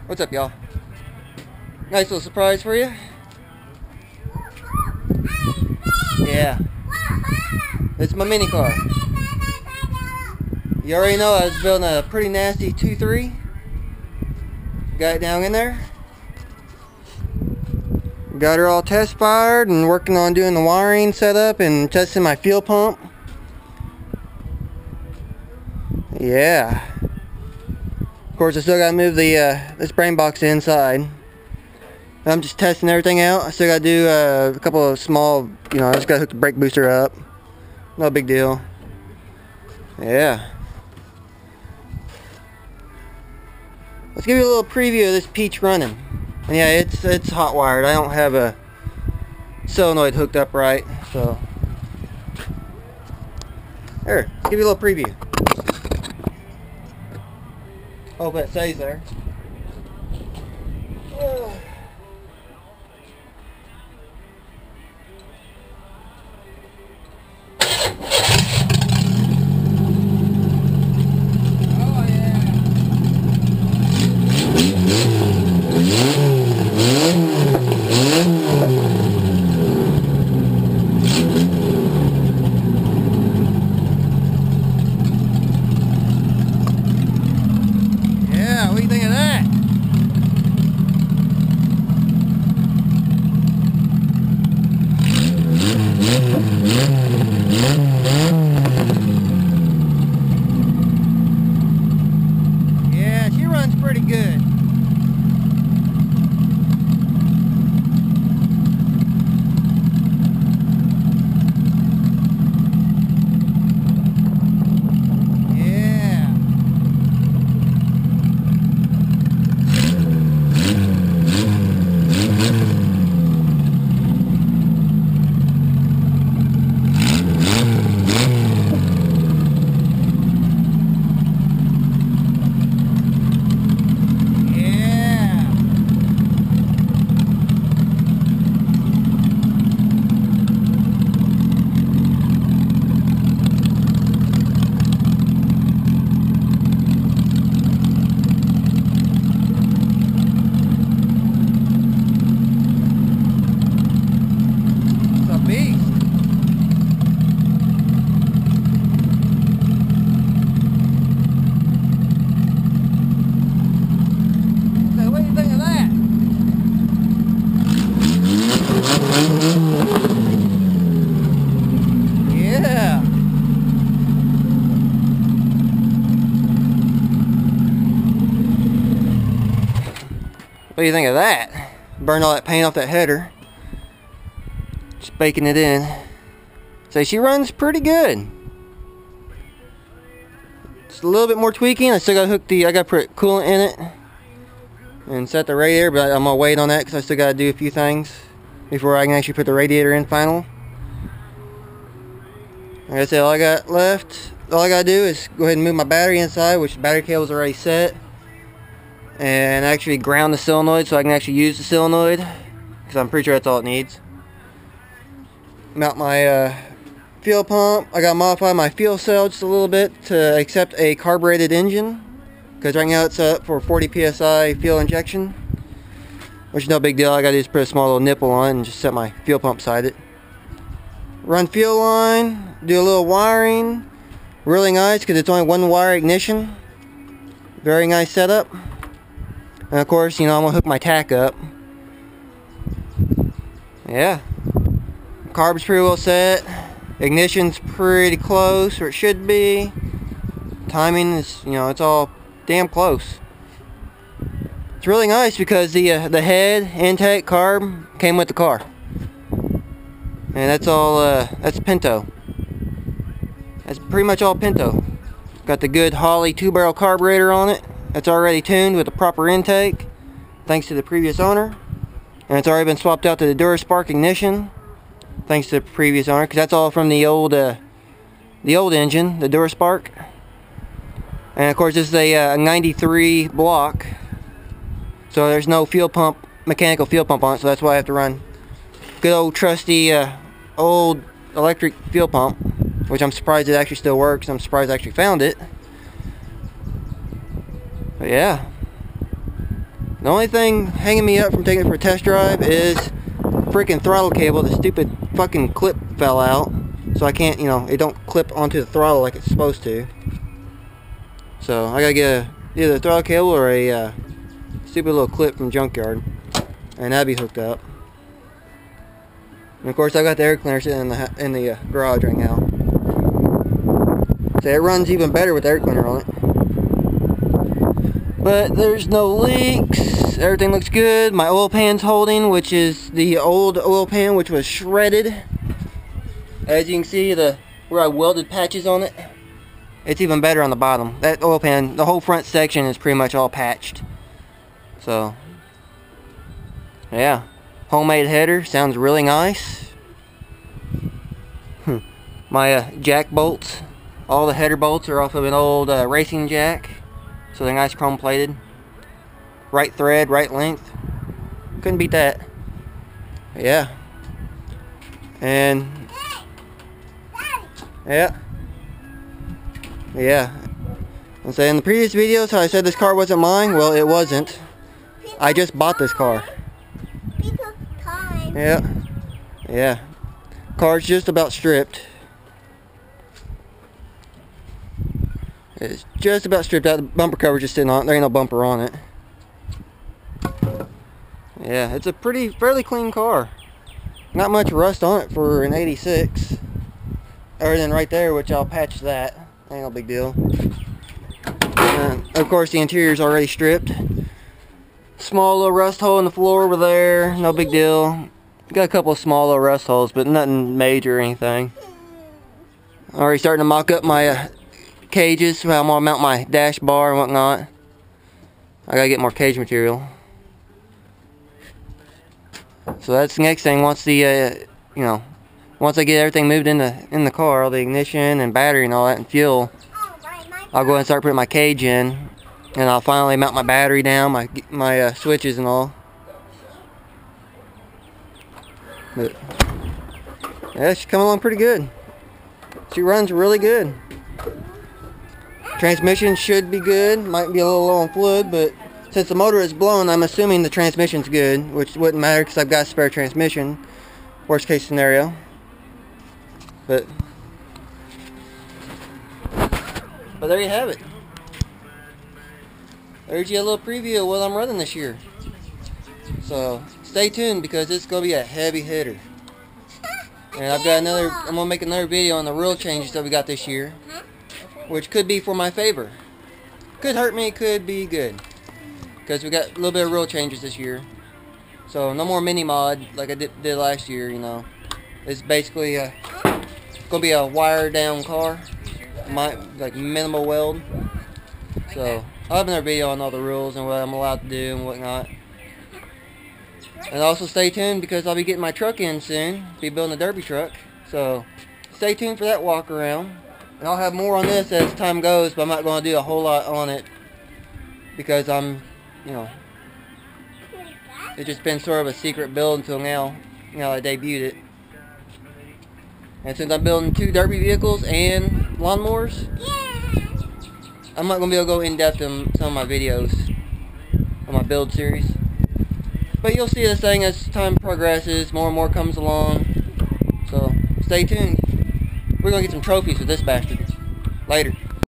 What's up, y'all? Nice little surprise for you. Yeah. It's my mini car. You already know I was building a pretty nasty 2.3. Got it down in there. Got her all test fired and working on doing the wiring setup and testing my fuel pump. Yeah. Of course, I still gotta move the this brain box inside. I'm just testing everything out. I still gotta do a couple of small, you know, I just gotta hook the brake booster up. No big deal. Yeah. Let's give you a little preview of this Peach running. And yeah, it's hot wired. I don't have a solenoid hooked up right, so here, let's give you a little preview. Hope that stays there. Oh. Yeah, what do you think of that? Yeah, she runs pretty good. What do you think of that? Burned all that paint off that header. Just baking it in. So she runs pretty good. Just a little bit more tweaking. I still got to hook I got to put coolant in it and set the radiator, but I'm gonna wait on that because I still got to do a few things before I can actually put the radiator in final. Like I said, all I got left, all I got to do is go ahead and move my battery inside, which the battery cable is already set, and actually ground the solenoid so I can actually use the solenoid, because I'm pretty sure that's all it needs. Mount my fuel pump. I got to modify my fuel cell just a little bit to accept a carbureted engine, because right now it's up for 40 psi fuel injection, which is no big deal. I got to just put a small little nipple on and just set my fuel pump beside it. Run fuel line, do a little wiring. Really nice because it's only one wire ignition. Very nice setup. And of course, you know, I'm gonna hook my tack up. Yeah. Carb's pretty well set. Ignition's pretty close where it should be. Timing is, you know, it's all damn close. It's really nice because the head, intake, carb came with the car. And that's all, that's Pinto. That's pretty much all Pinto. Got the good Holley 2-barrel carburetor on it. That's already tuned with the proper intake, thanks to the previous owner. And it's already been swapped out to the DuraSpark ignition, thanks to the previous owner, because that's all from the old engine, the DuraSpark. And of course, this is a 93 block, so there's no fuel pump, mechanical fuel pump on it, so that's why I have to run good old trusty old electric fuel pump, which I'm surprised it actually still works. I'm surprised I actually found it. But yeah. The only thing hanging me up from taking it for a test drive is freaking throttle cable. The stupid fucking clip fell out. So I can't, you know, it don't clip onto the throttle like it's supposed to. So I gotta get either a throttle cable or a stupid little clip from Junkyard. And that'd be hooked up. And of course I got the air cleaner sitting in the garage right now. So it runs even better with the air cleaner on it. But there's no leaks. Everything looks good. My oil pan's holding, which is the old oil pan, which was shredded. As you can see, where I welded patches on it, it's even better on the bottom. That oil pan, the whole front section is pretty much all patched. So, yeah. Homemade header, sounds really nice. My jack bolts, all the header bolts are off of an old racing jack. So they're nice chrome plated. Right thread, right length. Couldn't beat that. Yeah. And yeah. I'm saying in the previous videos how I said this car wasn't mine. Well, it wasn't. I just bought this car. Yeah. Car's just about stripped. It's just about stripped out. The bumper cover just sitting on it. There ain't no bumper on it. Yeah, it's a fairly clean car. Not much rust on it for an 86. Other than right there, which I'll patch that. Ain't no big deal. And of course, the interior's already stripped. Small little rust hole in the floor over there. No big deal. Got a couple of small little rust holes, but nothing major or anything. Already starting to mock up my cages, how I'm gonna mount my dash bar and whatnot. I gotta get more cage material. So that's the next thing. Once the once I get everything moved in the car, all the ignition and battery and all that and fuel, I'll go ahead and start putting my cage in, and I'll finally mount my battery down, my switches and all. But yeah, she's coming along pretty good. She runs really good. Transmission should be good. Might be a little low on fluid, but since the motor is blown, I'm assuming the transmission's good, which wouldn't matter because I've got a spare transmission. Worst case scenario. But there you have it. There's you a little preview of what I'm running this year. So stay tuned because it's gonna be a heavy hitter. And I'm gonna make another video on the rule changes that we got this year, which could be for my favor. Could hurt me, could be good. Because we got a little bit of rule changes this year. So no more mini mod like I did last year, you know. It's basically gonna be a wired down car. Like minimal weld. So I'll have another video on all the rules and what I'm allowed to do and whatnot. And also stay tuned because I'll be getting my truck in soon. Be building a derby truck. So stay tuned for that walk around. And I'll have more on this as time goes, but I'm not going to do a whole lot on it because it's just been sort of a secret build until now, I debuted it. And since I'm building 2 derby vehicles and lawnmowers, I'm not going to be able to go in depth in some of my videos on my build series. But you'll see this thing as time progresses, more and more comes along. So stay tuned. We're going to get some trophies with this bastard. Later.